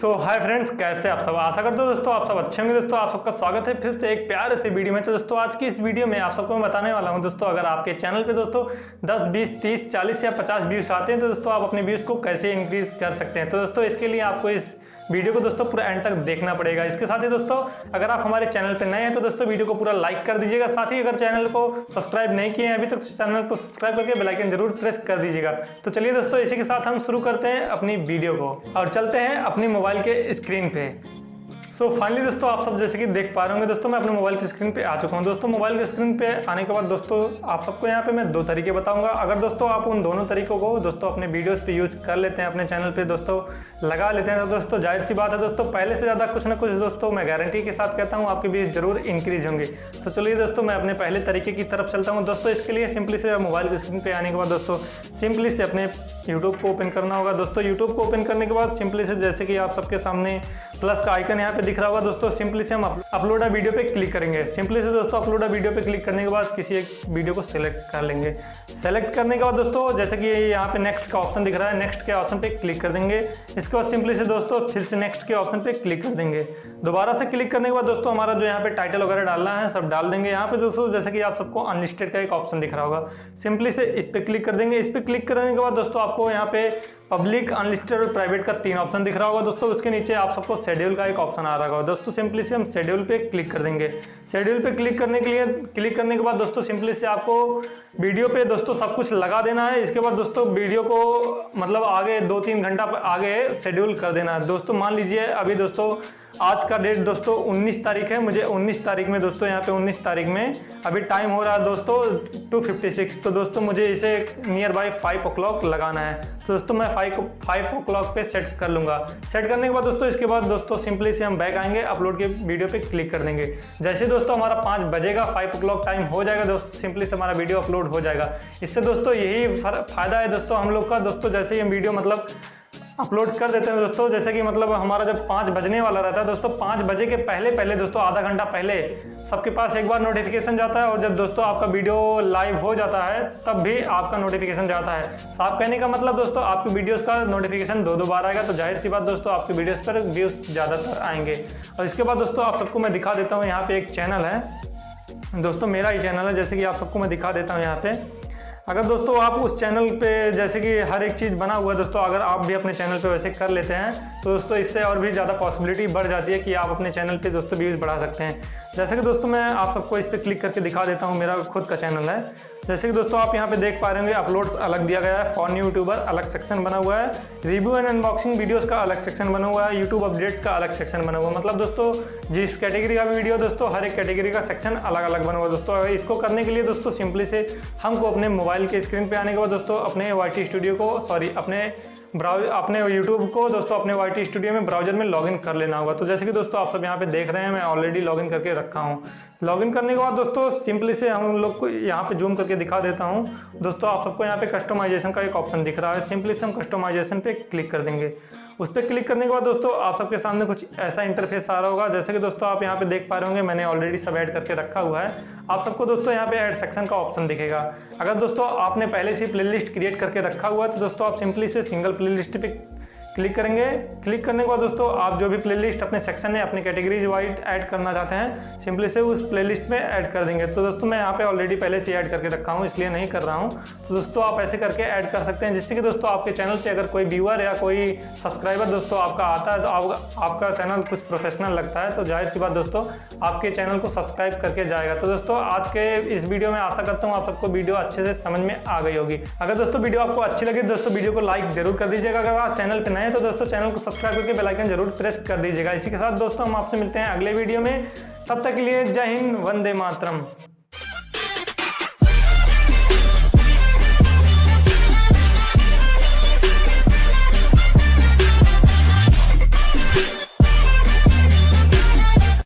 सो hi friends, कैसे आप सब। आशा करते हो दोस्तों आप सब अच्छे होंगे। दोस्तों आप सबका स्वागत है फिर से एक प्यारे से वीडियो में। तो दोस्तों आज की इस वीडियो में आप सबको मैं बताने वाला हूं दोस्तों, अगर आपके चैनल पे दोस्तों 10, 20, 30, 40 या 50 व्यूज आते हैं तो दोस्तों आप अपने व्यूज को कैसे इंक्रीज कर सकते हैं। तो दोस्तों इसके लिए आपको इस वीडियो को दोस्तों पूरा एंड तक देखना पड़ेगा। इसके साथ ही दोस्तों अगर आप हमारे चैनल पे नए हैं तो दोस्तों वीडियो को पूरा लाइक कर दीजिएगा। साथ ही अगर चैनल को सब्सक्राइब नहीं किए हैं अभी तक तो चैनल को सब्सक्राइब करके बेल आइकन जरूर प्रेस कर दीजिएगा। तो चलिए दोस्तों इसी के साथ हम शुरू करते हैं अपनी वीडियो को और चलते हैं अपनी मोबाइल के स्क्रीन पे। सो फाइनली दोस्तों आप सब जैसे कि देख पा रहे होंगे दोस्तों मैं अपने मोबाइल की स्क्रीन पे आ चुका हूं। दोस्तों मोबाइल की स्क्रीन पे आने के बाद दोस्तों आप सबको यहाँ पे मैं दो तरीके बताऊंगा। अगर दोस्तों आप उन दोनों तरीकों को दोस्तों अपने वीडियोस पे यूज कर लेते हैं, अपने चैनल पे दोस्तों लगा लेते हैं तो दोस्तों जाहिर सी बात है दोस्तों पहले से ज़्यादा कुछ ना कुछ दोस्तों मैं गारंटी के साथ कहता हूँ आपके व्यूज जरूर इंक्रीज होंगे। तो चलिए दोस्तों मैं अपने पहले तरीके की तरफ चलता हूँ। दोस्तों इसके लिए सिंपली से मोबाइल की स्क्रीन पे आने के बाद दोस्तों सिंपली से अपने यूट्यूब को ओपन करना होगा। दोस्तों यूट्यूब को ओपन करने के बाद सिंपली से जैसे कि आप सबके सामने प्लस का आइकन यहाँ पे दिख रहा होगा दोस्तों, सिंपली से हम अपलोड अ वीडियो पे क्लिक करेंगे। सिंपली से दोस्तों अपलोड अ वीडियो पे क्लिक करने के बाद किसी एक वीडियो को सिलेक्ट कर लेंगे। सेलेक्ट करने के बाद दोस्तों जैसे कि यहाँ पे नेक्स्ट का ऑप्शन दिख रहा है, नेक्स्ट के ऑप्शन पे क्लिक कर देंगे। इसके बाद सिंपली से दोस्तों फिर से नेक्स्ट के ऑप्शन पे क्लिक कर देंगे। दोबारा से क्लिक करने के बाद दोस्तों हमारा जो यहाँ पे टाइटल वगैरह डालना है सब डाल देंगे। यहाँ पे दोस्तों जैसे कि आप सबको अनलिस्टेड का एक ऑप्शन दिख रहा होगा, सिंपली से इस पे क्लिक कर देंगे। इस पे क्लिक करने के बाद दोस्तों आपको यहाँ पे पब्लिक, अनलिस्टेड और प्राइवेट का 3 ऑप्शन दिख रहा होगा दोस्तों। उसके नीचे आप सबको शेड्यूल का एक ऑप्शन आ रहा होगा दोस्तों, सिंपली से हम शेड्यूल पे क्लिक कर देंगे। शेड्यूल पे क्लिक करने के बाद दोस्तों सिंपली से आपको वीडियो पे दोस्तों सब कुछ लगा देना है। इसके बाद दोस्तों वीडियो को मतलब आगे 2-3 घंटा आगे शेड्यूल कर देना है। दोस्तों मान लीजिए अभी दोस्तों आज का डेट दोस्तों 19 तारीख है, मुझे 19 तारीख में दोस्तों यहाँ पे 19 तारीख में अभी टाइम हो रहा है दोस्तों 2:56। तो दोस्तों मुझे इसे नियर बाई 5 o'clock लगाना है। तो दोस्तों मैं 5 o'clock पे सेट कर लूँगा। सेट करने के बाद दोस्तों इसके बाद दोस्तों सिंपली से हम बैक आएंगे, अपलोड के वीडियो पे क्लिक कर देंगे। जैसे दोस्तों हमारा 5 बजेगा, 5 o'clock टाइम हो जाएगा दोस्तों, सिंपली से हमारा वीडियो अपलोड हो जाएगा। इससे दोस्तों यही फायदा है दोस्तों हम लोग का। दोस्तों जैसे ही हम वीडियो मतलब अपलोड कर देते हैं दोस्तों, जैसे कि मतलब हमारा जब 5 बजने वाला रहता है दोस्तों, 5 बजे के पहले दोस्तों आधा घंटा पहले सबके पास एक बार नोटिफिकेशन जाता है और जब दोस्तों आपका वीडियो लाइव हो जाता है तब भी आपका नोटिफिकेशन जाता है। साफ कहने का मतलब दोस्तों आपकी वीडियोस का नोटिफिकेशन 2 बार आएगा। तो जाहिर सी बात दोस्तों आपकी वीडियोस पर व्यूज ज़्यादातर आएंगे। और इसके बाद दोस्तों आप सबको मैं दिखा देता हूँ, यहाँ पे एक चैनल है दोस्तों, मेरा ही चैनल है। जैसे कि आप सबको मैं दिखा देता हूँ यहाँ पे, अगर दोस्तों आप उस चैनल पे जैसे कि हर एक चीज़ बना हुआ है दोस्तों, अगर आप भी अपने चैनल पे वैसे कर लेते हैं तो दोस्तों इससे और भी ज़्यादा पॉसिबिलिटी बढ़ जाती है कि आप अपने चैनल पे दोस्तों व्यूज़ बढ़ा सकते हैं। जैसे कि दोस्तों मैं आप सबको इस पर क्लिक करके दिखा देता हूँ, मेरा खुद का चैनल है। जैसे कि दोस्तों आप यहाँ पे देख पा रहे होंगे अपलोड्स अलग दिया गया है, फॉर न्यू यूट्यूबर अलग सेक्शन बना हुआ है, रिव्यू एंड अनबॉक्सिंग वीडियोस का अलग सेक्शन बना हुआ है, यूट्यूब अपडेट्स का अलग सेक्शन बना हुआ है। मतलब दोस्तों जिस कैटेगरी का वीडियो दोस्तों हर एक कैटेगरी का सेक्शन अलग अलग बना हुआ है दोस्तों। इसको करने के लिए दोस्तों सिंपली से हमको अपने मोबाइल के स्क्रीन पे आने के बाद दोस्तों अपने YT स्टूडियो को अपने यूट्यूब को दोस्तों अपने YT स्टूडियो में ब्राउजर में लॉगिन कर लेना होगा। तो जैसे कि दोस्तों आप सब यहाँ पे देख रहे हैं मैं ऑलरेडी लॉगिन करके रखा हूँ। लॉगिन करने के बाद दोस्तों सिंपली से हम लोग को यहाँ पे जूम करके दिखा देता हूँ दोस्तों, आप सबको यहाँ पे कस्टमाइजेशन का एक ऑप्शन दिख रहा है, सिंपली से हम कस्टमाइजेशन पे क्लिक कर देंगे। उस पर क्लिक करने के बाद दोस्तों आप सबके सामने कुछ ऐसा इंटरफेस आ रहा होगा। जैसे कि दोस्तों आप यहाँ पे देख पा रहे होंगे मैंने ऑलरेडी सब ऐड करके रखा हुआ है। आप सबको दोस्तों यहाँ पे ऐड सेक्शन का ऑप्शन दिखेगा। अगर दोस्तों आपने पहले से प्लेलिस्ट क्रिएट करके रखा हुआ है तो दोस्तों आप सिंपली से सिंगल प्लेलिस्ट पे क्लिक करेंगे। क्लिक करने के बाद दोस्तों आप जो भी प्लेलिस्ट अपने सेक्शन में अपनी कैटेगरीज वाइज ऐड करना चाहते हैं सिंपली से उस प्लेलिस्ट में ऐड कर देंगे। तो दोस्तों मैं यहाँ पे ऑलरेडी पहले से ऐड करके रखा हूँ इसलिए नहीं कर रहा हूँ। तो दोस्तों आप ऐसे करके ऐड कर सकते हैं, जिससे कि दोस्तों आपके चैनल पे अगर कोई व्यूअर या कोई सब्सक्राइबर दोस्तों आपका आता है तो आपका चैनल कुछ प्रोफेशनल लगता है तो जाहिर सी बात दोस्तों आपके चैनल को सब्सक्राइब करके जाएगा। तो दोस्तों आज के इस वीडियो में आशा करता हूँ आप सबको वीडियो अच्छे से समझ में आ गई होगी। अगर दोस्तों वीडियो आपको अच्छी लगी दोस्तों वीडियो को लाइक जरूर कर दीजिएगा। अगर आप चैनल पे नए हैं तो दोस्तों चैनल को सब्सक्राइब करके बेल आइकन जरूर प्रेस कर दीजिएगा। इसी के साथ दोस्तों हम आपसे मिलते हैं अगले वीडियो में, तब तक के लिए जय हिंद, वंदे मातरम।